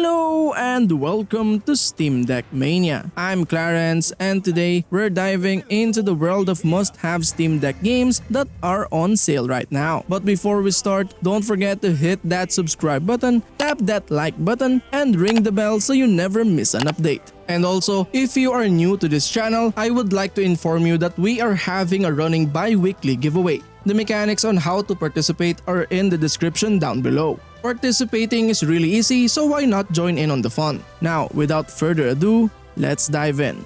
Hello and welcome to Steam Deck Mania. I'm Clarence and today we're diving into the world of must-have Steam Deck games that are on sale right now. But before we start, don't forget to hit that subscribe button, tap that like button, and ring the bell so you never miss an update. And also, if you are new to this channel, I would like to inform you that we are having a running bi-weekly giveaway. The mechanics on how to participate are in the description down below. Participating is really easy, so why not join in on the fun? Now, without further ado, let's dive in.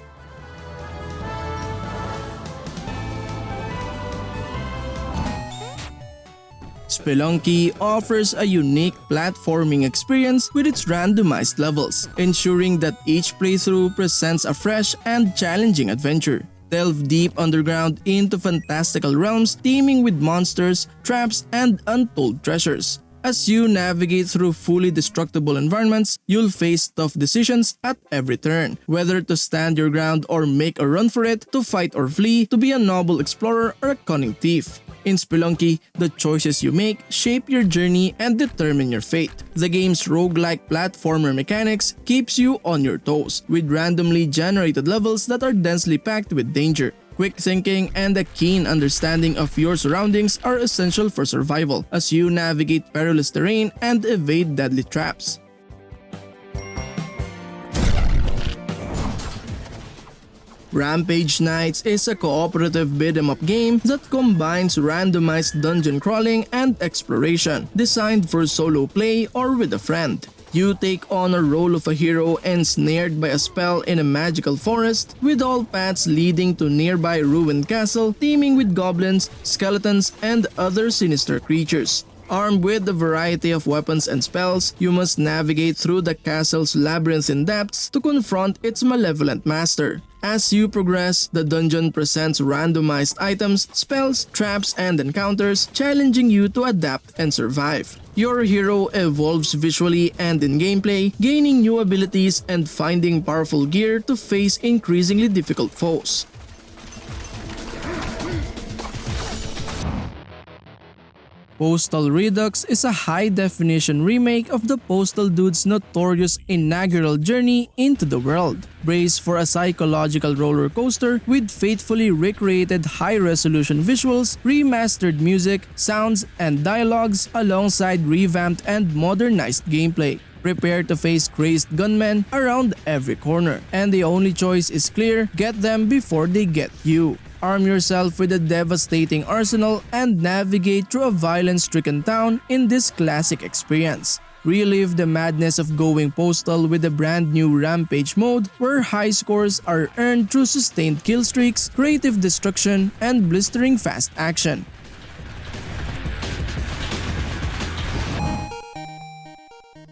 Spelunky offers a unique platforming experience with its randomized levels, ensuring that each playthrough presents a fresh and challenging adventure. Delve deep underground into fantastical realms teeming with monsters, traps, and untold treasures. As you navigate through fully destructible environments, you'll face tough decisions at every turn, whether to stand your ground or make a run for it, to fight or flee, to be a noble explorer or a cunning thief. In Spelunky, the choices you make shape your journey and determine your fate. The game's roguelike platformer mechanics keeps you on your toes, with randomly generated levels that are densely packed with danger. Quick thinking and a keen understanding of your surroundings are essential for survival as you navigate perilous terrain and evade deadly traps. Rampage Knights is a cooperative beat-em-up game that combines randomized dungeon crawling and exploration, designed for solo play or with a friend. You take on a role of a hero ensnared by a spell in a magical forest, with all paths leading to nearby ruined castle teeming with goblins, skeletons, and other sinister creatures. Armed with a variety of weapons and spells, you must navigate through the castle's labyrinthine depths to confront its malevolent master. As you progress, the dungeon presents randomized items, spells, traps, and encounters, challenging you to adapt and survive. Your hero evolves visually and in gameplay, gaining new abilities and finding powerful gear to face increasingly difficult foes. Postal Redux is a high-definition remake of the Postal Dude's notorious inaugural journey into the world. Brace for a psychological roller coaster with faithfully recreated high-resolution visuals, remastered music, sounds, and dialogues alongside revamped and modernized gameplay. Prepare to face crazed gunmen around every corner, and the only choice is clear: get them before they get you. Arm yourself with a devastating arsenal and navigate through a violence-stricken town in this classic experience. Relive the madness of going postal with a brand new Rampage mode where high scores are earned through sustained kill streaks, creative destruction, and blistering fast action.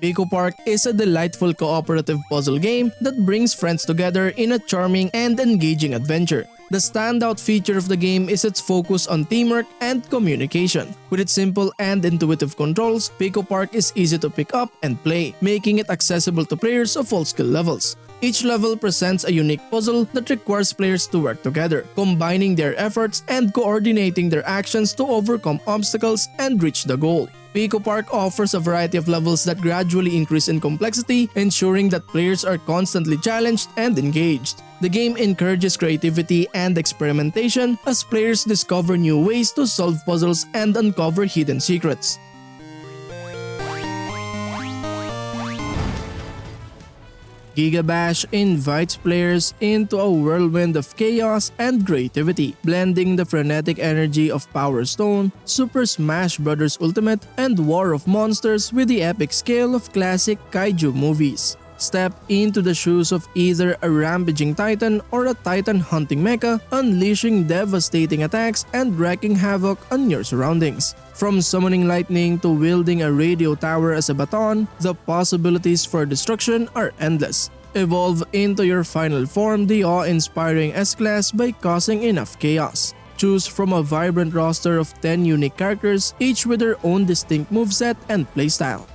PICO Park is a delightful cooperative puzzle game that brings friends together in a charming and engaging adventure. The standout feature of the game is its focus on teamwork and communication. With its simple and intuitive controls, PICO Park is easy to pick up and play, making it accessible to players of all skill levels. Each level presents a unique puzzle that requires players to work together, combining their efforts and coordinating their actions to overcome obstacles and reach the goal. PICO Park offers a variety of levels that gradually increase in complexity, ensuring that players are constantly challenged and engaged. The game encourages creativity and experimentation as players discover new ways to solve puzzles and uncover hidden secrets. GigaBash invites players into a whirlwind of chaos and creativity, blending the frenetic energy of Power Stone, Super Smash Bros. Ultimate, and War of Monsters with the epic scale of classic kaiju movies. Step into the shoes of either a rampaging titan or a titan hunting mecha, unleashing devastating attacks and wreaking havoc on your surroundings. From summoning lightning to wielding a radio tower as a baton, the possibilities for destruction are endless. Evolve into your final form, the awe-inspiring S-Class, by causing enough chaos. Choose from a vibrant roster of 10 unique characters, each with their own distinct moveset and playstyle.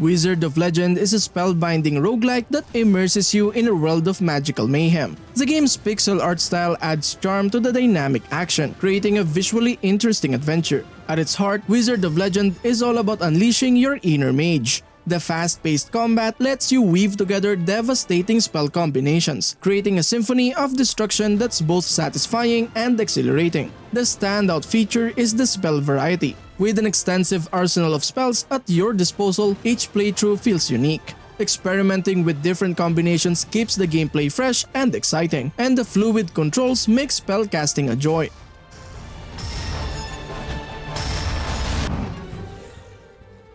Wizard of Legend is a spellbinding roguelike that immerses you in a world of magical mayhem. The game's pixel art style adds charm to the dynamic action, creating a visually interesting adventure. At its heart, Wizard of Legend is all about unleashing your inner mage. The fast-paced combat lets you weave together devastating spell combinations, creating a symphony of destruction that's both satisfying and exhilarating. The standout feature is the spell variety. With an extensive arsenal of spells at your disposal, each playthrough feels unique. Experimenting with different combinations keeps the gameplay fresh and exciting, and the fluid controls make spellcasting a joy.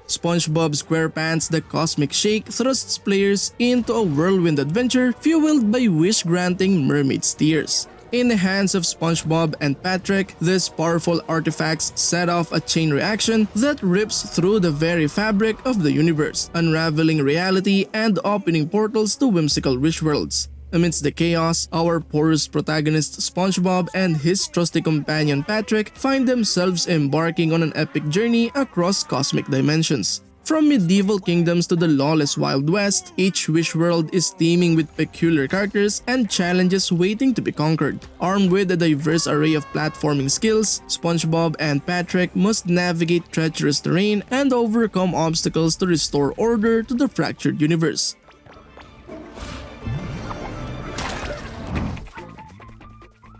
SpongeBob SquarePants The Cosmic Shake thrusts players into a whirlwind adventure fueled by wish-granting mermaid's tears. In the hands of SpongeBob and Patrick, these powerful artifacts set off a chain reaction that rips through the very fabric of the universe, unraveling reality and opening portals to whimsical wish worlds. Amidst the chaos, our porous protagonist SpongeBob and his trusty companion Patrick find themselves embarking on an epic journey across cosmic dimensions. From medieval kingdoms to the lawless Wild West, each wish world is teeming with peculiar characters and challenges waiting to be conquered. Armed with a diverse array of platforming skills, SpongeBob and Patrick must navigate treacherous terrain and overcome obstacles to restore order to the fractured universe.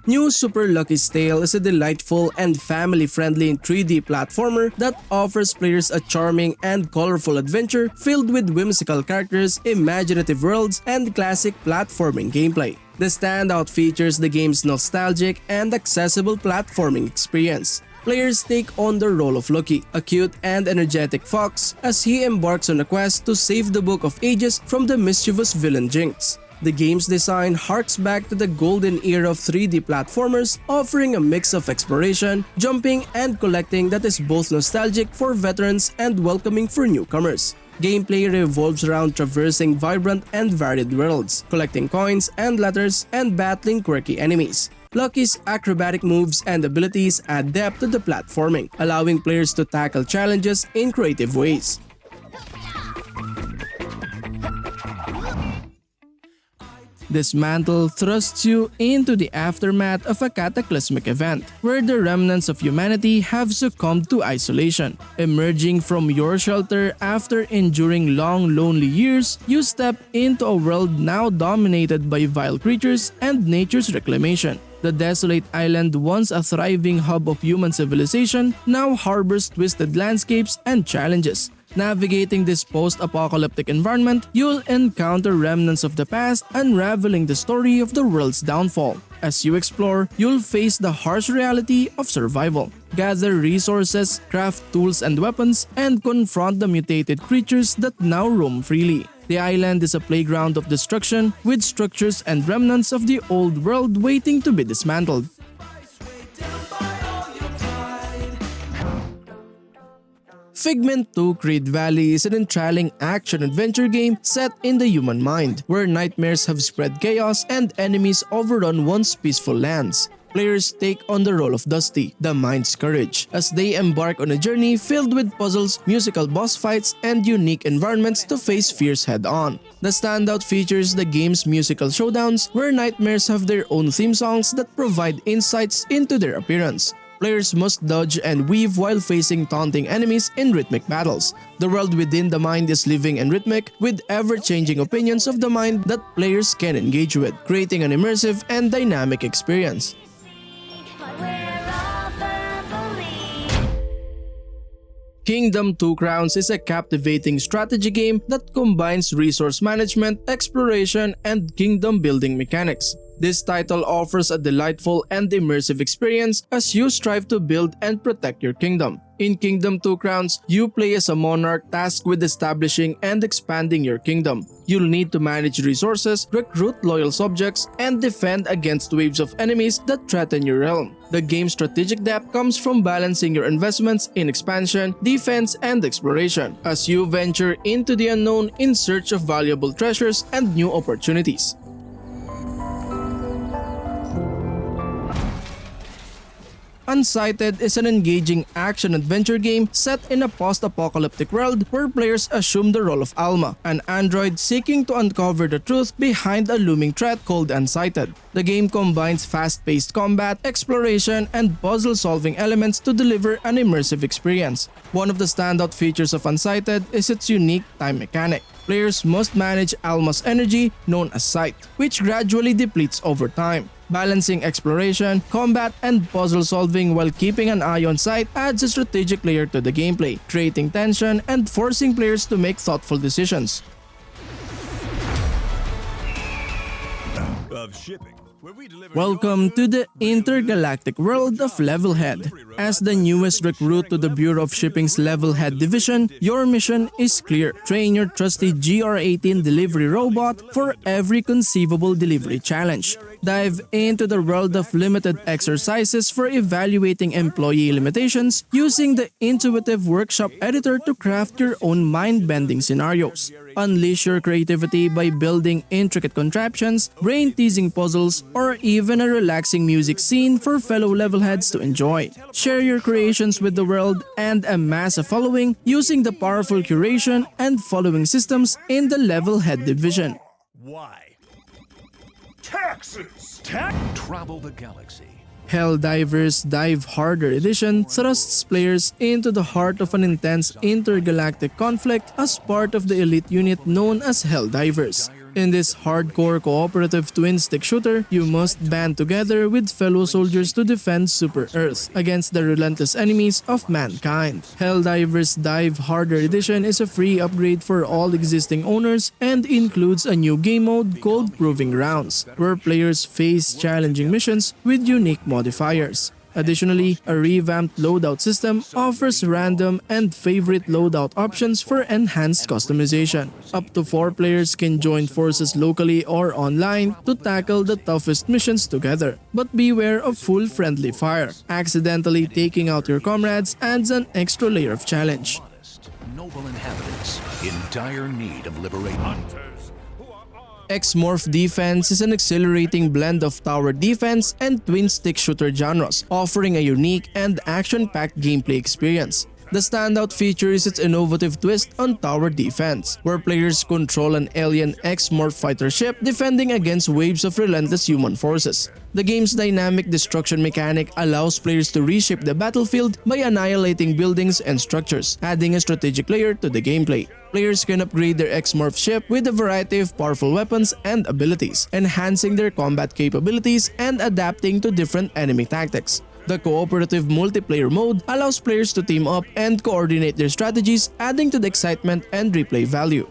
New Super Lucky's Tale is a delightful and family-friendly 3D platformer that offers players a charming and colorful adventure filled with whimsical characters, imaginative worlds, and classic platforming gameplay. The standout features the game's nostalgic and accessible platforming experience. Players take on the role of Lucky, a cute and energetic fox, as he embarks on a quest to save the Book of Ages from the mischievous villain Jinx. The game's design harks back to the golden era of 3D platformers, offering a mix of exploration, jumping, and collecting that is both nostalgic for veterans and welcoming for newcomers. Gameplay revolves around traversing vibrant and varied worlds, collecting coins and letters, and battling quirky enemies. Lucky's acrobatic moves and abilities add depth to the platforming, allowing players to tackle challenges in creative ways. Dismantle thrusts you into the aftermath of a cataclysmic event, where the remnants of humanity have succumbed to isolation. Emerging from your shelter after enduring long, lonely years, you step into a world now dominated by vile creatures and nature's reclamation. The desolate island, once a thriving hub of human civilization, now harbors twisted landscapes and challenges. Navigating this post-apocalyptic environment, you'll encounter remnants of the past, unraveling the story of the world's downfall. As you explore, you'll face the harsh reality of survival. Gather resources, craft tools and weapons, and confront the mutated creatures that now roam freely. The island is a playground of destruction, with structures and remnants of the old world waiting to be dismantled. Figment 2 Creed Valley is an enthralling action-adventure game set in the human mind, where nightmares have spread chaos and enemies overrun once peaceful lands. Players take on the role of Dusty, the mind's courage, as they embark on a journey filled with puzzles, musical boss fights, and unique environments to face fears head-on. The standout features the game's musical showdowns, where nightmares have their own theme songs that provide insights into their appearance. Players must dodge and weave while facing taunting enemies in rhythmic battles. The world within the mind is living and rhythmic, with ever-changing opinions of the mind that players can engage with, creating an immersive and dynamic experience. Kingdom 2 Crowns is a captivating strategy game that combines resource management, exploration, and kingdom-building mechanics. This title offers a delightful and immersive experience as you strive to build and protect your kingdom. In Kingdom 2 Crowns, you play as a monarch tasked with establishing and expanding your kingdom. You'll need to manage resources, recruit loyal subjects, and defend against waves of enemies that threaten your realm. The game's strategic depth comes from balancing your investments in expansion, defense, and exploration, as you venture into the unknown in search of valuable treasures and new opportunities. UNSIGHTED is an engaging action-adventure game set in a post-apocalyptic world where players assume the role of Alma, an android seeking to uncover the truth behind a looming threat called Unsighted. The game combines fast-paced combat, exploration, and puzzle-solving elements to deliver an immersive experience. One of the standout features of Unsighted is its unique time mechanic. Players must manage Alma's energy, known as Sight, which gradually depletes over time. Balancing exploration, combat, and puzzle solving while keeping an eye on Sight adds a strategic layer to the gameplay, creating tension and forcing players to make thoughtful decisions. Welcome to the intergalactic world of Levelhead. As the newest recruit to the Bureau of Shipping's Levelhead division, your mission is clear. Train your trusty GR-18 delivery robot for every conceivable delivery challenge. Dive into the world of limited exercises for evaluating employee limitations using the intuitive workshop editor to craft your own mind-bending scenarios. Unleash your creativity by building intricate contraptions, brain-teasing puzzles, or even a relaxing music scene for fellow Levelheads to enjoy. Share your creations with the world and amass a following using the powerful curation and following systems in the Levelhead division. Why? Taxes! Travel the galaxy. HELLDIVERS Dive Harder Edition thrusts players into the heart of an intense intergalactic conflict as part of the elite unit known as HELLDIVERS. In this hardcore cooperative twin-stick shooter, you must band together with fellow soldiers to defend Super Earth against the relentless enemies of mankind. HELLDIVERS Dive Harder Edition is a free upgrade for all existing owners and includes a new game mode called Proving Grounds, where players face challenging missions with unique modifiers. Additionally, a revamped loadout system offers random and favorite loadout options for enhanced customization. Up to 4 players can join forces locally or online to tackle the toughest missions together. But beware of full friendly fire. Accidentally taking out your comrades adds an extra layer of challenge. Noble inhabitants in dire need of liberation. X-Morph Defense is an exhilarating blend of tower defense and twin-stick shooter genres, offering a unique and action-packed gameplay experience. The standout feature is its innovative twist on tower defense, where players control an alien X-Morph fighter ship defending against waves of relentless human forces. The game's dynamic destruction mechanic allows players to reshape the battlefield by annihilating buildings and structures, adding a strategic layer to the gameplay. Players can upgrade their X-Morph ship with a variety of powerful weapons and abilities, enhancing their combat capabilities and adapting to different enemy tactics. The cooperative multiplayer mode allows players to team up and coordinate their strategies, adding to the excitement and replay value.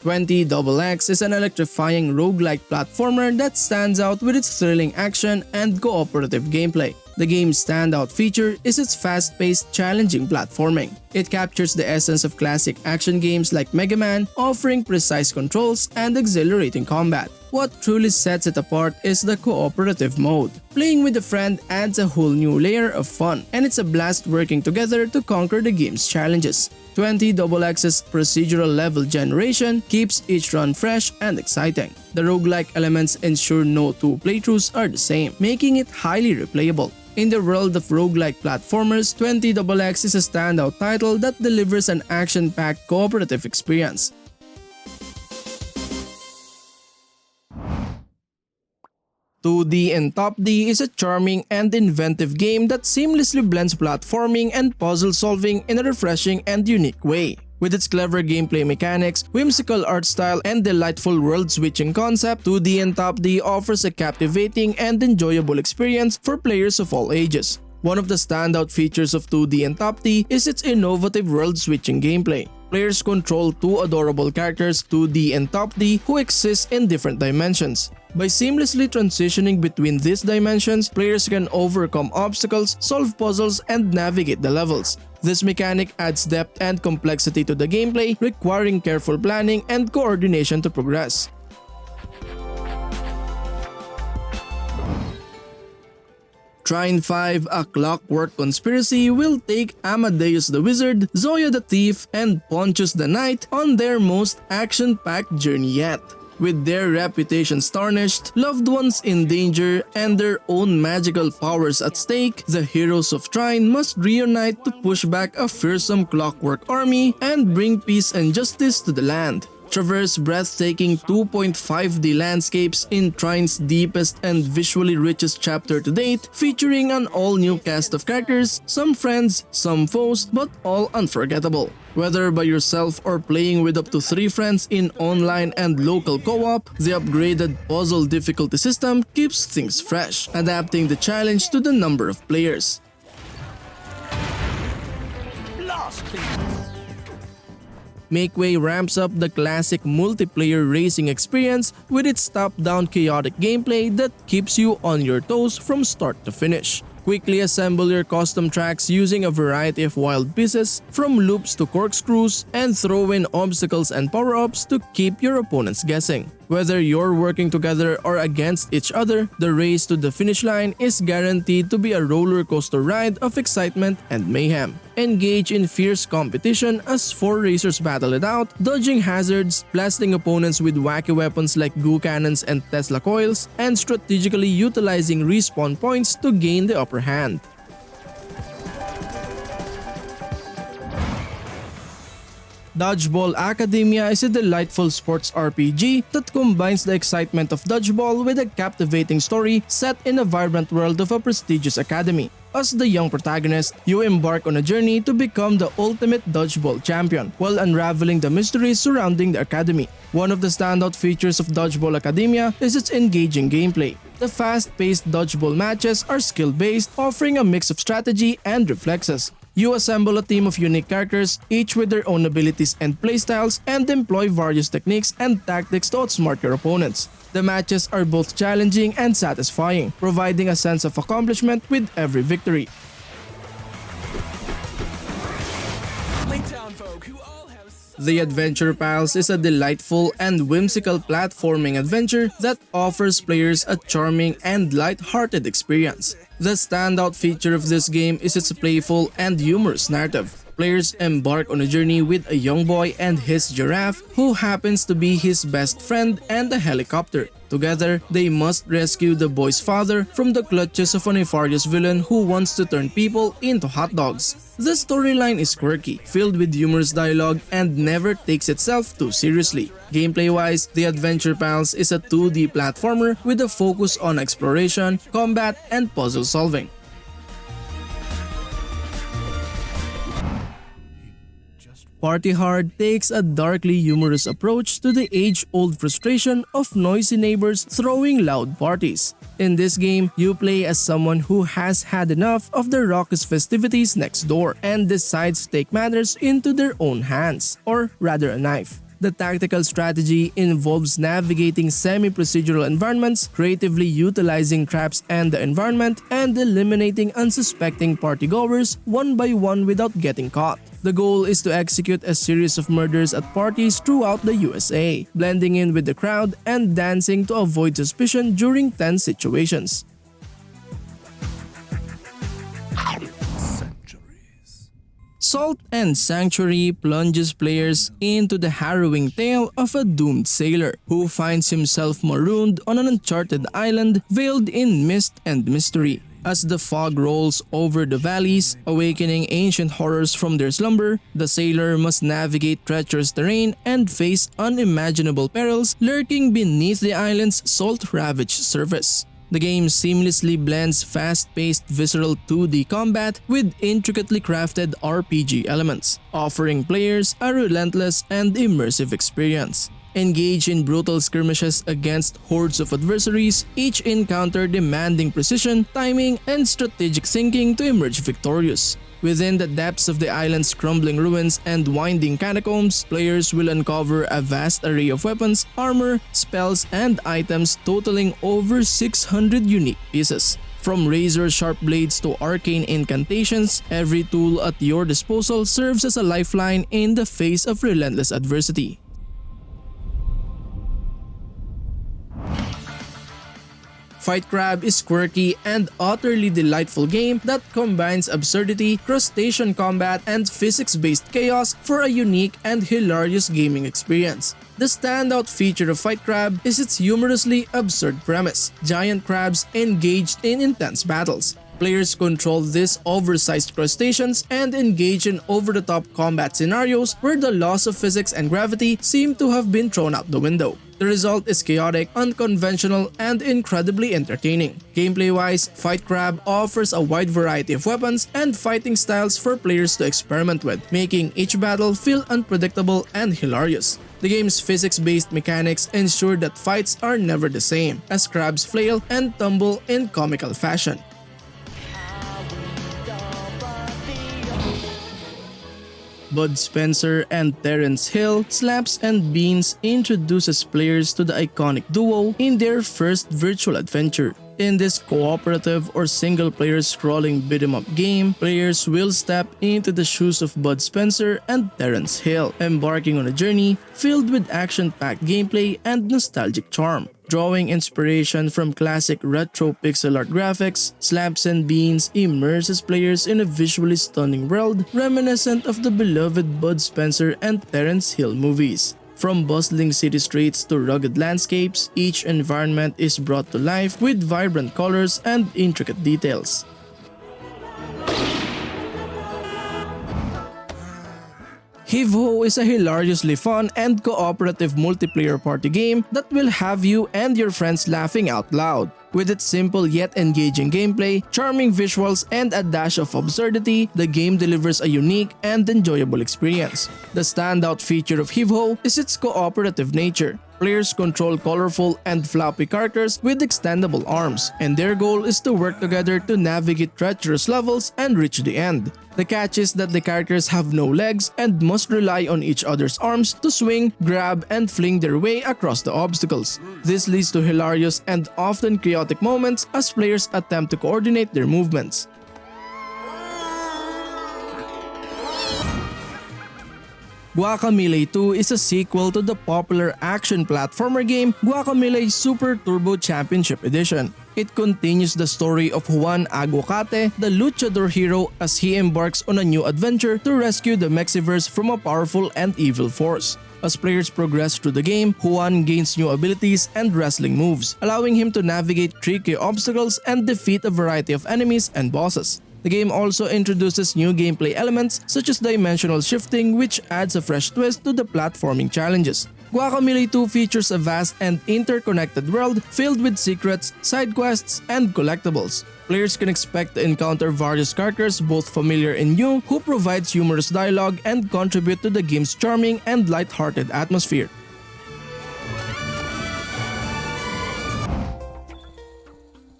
XX is an electrifying roguelike platformer that stands out with its thrilling action and cooperative gameplay. The game's standout feature is its fast-paced, challenging platforming. It captures the essence of classic action games like Mega Man, offering precise controls and exhilarating combat. What truly sets it apart is the cooperative mode. Playing with a friend adds a whole new layer of fun, and it's a blast working together to conquer the game's challenges. XX's procedural level generation keeps each run fresh and exciting. The roguelike elements ensure no two playthroughs are the same, making it highly replayable. In the world of roguelike platformers, XX is a standout title that delivers an action-packed cooperative experience. Toodee and Topdee is a charming and inventive game that seamlessly blends platforming and puzzle solving in a refreshing and unique way. With its clever gameplay mechanics, whimsical art style, and delightful world-switching concept, Toodee and Topdee offers a captivating and enjoyable experience for players of all ages. One of the standout features of Toodee and Topdee is its innovative world-switching gameplay. Players control two adorable characters, Toodee and Topdee, who exist in different dimensions. By seamlessly transitioning between these dimensions, players can overcome obstacles, solve puzzles, and navigate the levels. This mechanic adds depth and complexity to the gameplay, requiring careful planning and coordination to progress. Trine 5, A Clockwork Conspiracy will take Amadeus the Wizard, Zoya the Thief, and Pontius the Knight on their most action-packed journey yet. With their reputations tarnished, loved ones in danger, and their own magical powers at stake, the heroes of Trine must reunite to push back a fearsome Clockwork army and bring peace and justice to the land. Traverse breathtaking 2.5D landscapes in Trine's deepest and visually richest chapter to date, featuring an all-new cast of characters, some friends, some foes, but all unforgettable. Whether by yourself or playing with up to 3 friends in online and local co-op, the upgraded puzzle difficulty system keeps things fresh, adapting the challenge to the number of players. Makeway ramps up the classic multiplayer racing experience with its top-down chaotic gameplay that keeps you on your toes from start to finish. Quickly assemble your custom tracks using a variety of wild pieces, from loops to corkscrews, and throw in obstacles and power-ups to keep your opponents guessing. Whether you're working together or against each other, the race to the finish line is guaranteed to be a roller coaster ride of excitement and mayhem. Engage in fierce competition as 4 racers battle it out, dodging hazards, blasting opponents with wacky weapons like goo cannons and Tesla coils, and strategically utilizing respawn points to gain the upper hand. Dodgeball Academia is a delightful sports RPG that combines the excitement of dodgeball with a captivating story set in a vibrant world of a prestigious academy. As the young protagonist, you embark on a journey to become the ultimate dodgeball champion while unraveling the mysteries surrounding the academy. One of the standout features of Dodgeball Academia is its engaging gameplay. The fast-paced dodgeball matches are skill-based, offering a mix of strategy and reflexes. You assemble a team of unique characters, each with their own abilities and playstyles, and employ various techniques and tactics to outsmart your opponents. The matches are both challenging and satisfying, providing a sense of accomplishment with every victory. The Adventure Pals is a delightful and whimsical platforming adventure that offers players a charming and light-hearted experience. The standout feature of this game is its playful and humorous narrative. Players embark on a journey with a young boy and his giraffe, who happens to be his best friend, and a helicopter. Together, they must rescue the boy's father from the clutches of a nefarious villain who wants to turn people into hot dogs. The storyline is quirky, filled with humorous dialogue, and never takes itself too seriously. Gameplay-wise, The Adventure Pals is a 2D platformer with a focus on exploration, combat, and puzzle solving. Party Hard takes a darkly humorous approach to the age-old frustration of noisy neighbors throwing loud parties. In this game, you play as someone who has had enough of the raucous festivities next door and decides to take matters into their own hands, or rather a knife. The tactical strategy involves navigating semi-procedural environments, creatively utilizing traps and the environment, and eliminating unsuspecting partygoers one by one without getting caught. The goal is to execute a series of murders at parties throughout the USA, blending in with the crowd and dancing to avoid suspicion during tense situations. Salt and Sanctuary plunges players into the harrowing tale of a doomed sailor who finds himself marooned on an uncharted island veiled in mist and mystery. As the fog rolls over the valleys, awakening ancient horrors from their slumber, the sailor must navigate treacherous terrain and face unimaginable perils lurking beneath the island's salt-ravaged surface. The game seamlessly blends fast-paced visceral 2D combat with intricately crafted RPG elements, offering players a relentless and immersive experience. Engage in brutal skirmishes against hordes of adversaries, each encounter demanding precision, timing, and strategic thinking to emerge victorious. Within the depths of the island's crumbling ruins and winding catacombs, players will uncover a vast array of weapons, armor, spells, and items totaling over 600 unique pieces. From razor-sharp blades to arcane incantations, every tool at your disposal serves as a lifeline in the face of relentless adversity. Fight Crab is quirky and utterly delightful game that combines absurdity, crustacean combat, and physics-based chaos for a unique and hilarious gaming experience. The standout feature of Fight Crab is its humorously absurd premise: giant crabs engaged in intense battles. Players control these oversized crustaceans and engage in over-the-top combat scenarios where the laws of physics and gravity seem to have been thrown out the window. The result is chaotic, unconventional, and incredibly entertaining. Gameplay-wise, Fight Crab offers a wide variety of weapons and fighting styles for players to experiment with, making each battle feel unpredictable and hilarious. The game's physics-based mechanics ensure that fights are never the same, as crabs flail and tumble in comical fashion. Bud Spencer and Terence Hill, Slaps and Beans introduces players to the iconic duo in their first virtual adventure. In this cooperative or single-player scrolling beat-em-up game, players will step into the shoes of Bud Spencer and Terence Hill, embarking on a journey filled with action-packed gameplay and nostalgic charm. Drawing inspiration from classic retro pixel art graphics, Slaps and Beans immerses players in a visually stunning world reminiscent of the beloved Bud Spencer and Terence Hill movies. From bustling city streets to rugged landscapes, each environment is brought to life with vibrant colors and intricate details. Heave Ho is a hilariously fun and cooperative multiplayer party game that will have you and your friends laughing out loud. With its simple yet engaging gameplay, charming visuals, and a dash of absurdity, the game delivers a unique and enjoyable experience. The standout feature of Heave Ho is its cooperative nature. Players control colorful and floppy characters with extendable arms, and their goal is to work together to navigate treacherous levels and reach the end. The catch is that the characters have no legs and must rely on each other's arms to swing, grab, and fling their way across the obstacles. This leads to hilarious and often chaotic moments as players attempt to coordinate their movements. Guacamelee 2 is a sequel to the popular action platformer game Guacamelee Super Turbo Championship Edition. It continues the story of Juan Aguacate, the luchador hero, as he embarks on a new adventure to rescue the Mexiverse from a powerful and evil force. As players progress through the game, Juan gains new abilities and wrestling moves, allowing him to navigate tricky obstacles and defeat a variety of enemies and bosses. The game also introduces new gameplay elements such as dimensional shifting, which adds a fresh twist to the platforming challenges. Guacamelee 2 features a vast and interconnected world filled with secrets, side quests, and collectibles. Players can expect to encounter various characters, both familiar and new, who provides humorous dialogue and contribute to the game's charming and light-hearted atmosphere.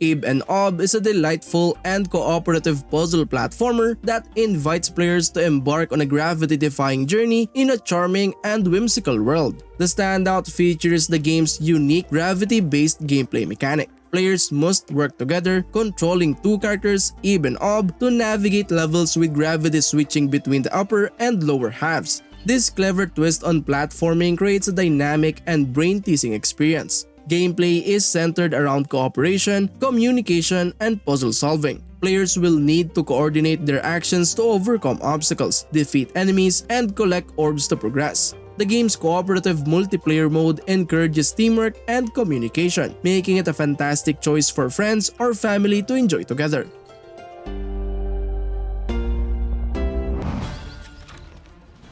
Ib and Ob is a delightful and cooperative puzzle platformer that invites players to embark on a gravity-defying journey in a charming and whimsical world. The standout feature is the game's unique gravity-based gameplay mechanic. Players must work together, controlling two characters, Ib and Ob, to navigate levels with gravity switching between the upper and lower halves. This clever twist on platforming creates a dynamic and brain-teasing experience. Gameplay is centered around cooperation, communication, and puzzle solving. Players will need to coordinate their actions to overcome obstacles, defeat enemies, and collect orbs to progress. The game's cooperative multiplayer mode encourages teamwork and communication, making it a fantastic choice for friends or family to enjoy together.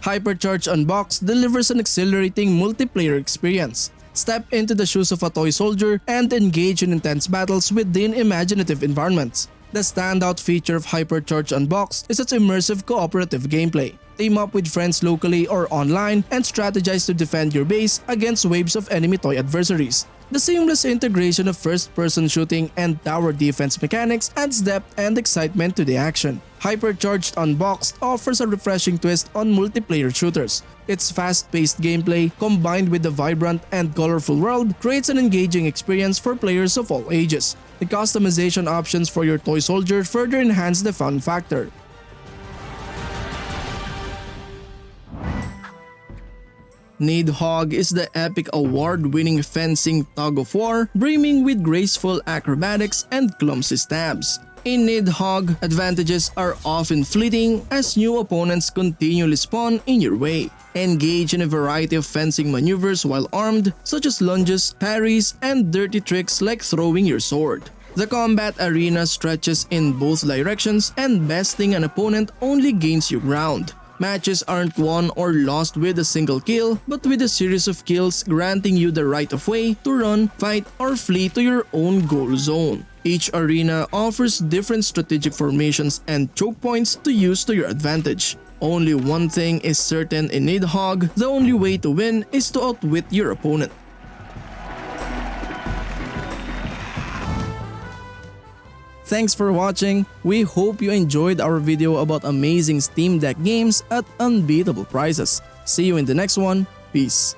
HYPERCHARGE Unboxed delivers an exhilarating multiplayer experience. Step into the shoes of a toy soldier and engage in intense battles within imaginative environments. The standout feature of HYPERCHARGE Unboxed is its immersive cooperative gameplay. Team up with friends locally or online and strategize to defend your base against waves of enemy toy adversaries. The seamless integration of first-person shooting and tower defense mechanics adds depth and excitement to the action. HYPERCHARGE Unboxed offers a refreshing twist on multiplayer shooters. Its fast-paced gameplay, combined with the vibrant and colorful world, creates an engaging experience for players of all ages. The customization options for your toy soldier further enhance the fun factor. Nidhogg is the epic award-winning fencing tug-of-war brimming with graceful acrobatics and clumsy stabs. In Nidhogg, advantages are often fleeting as new opponents continually spawn in your way. Engage in a variety of fencing maneuvers while armed, such as lunges, parries, and dirty tricks like throwing your sword. The combat arena stretches in both directions, and besting an opponent only gains you ground. Matches aren't won or lost with a single kill, but with a series of kills granting you the right of way to run, fight, or flee to your own goal zone. Each arena offers different strategic formations and choke points to use to your advantage. Only one thing is certain in Nidhogg: the only way to win is to outwit your opponent. Thanks for watching. We hope you enjoyed our video about amazing Steam Deck games at unbeatable prices. See you in the next one. Peace.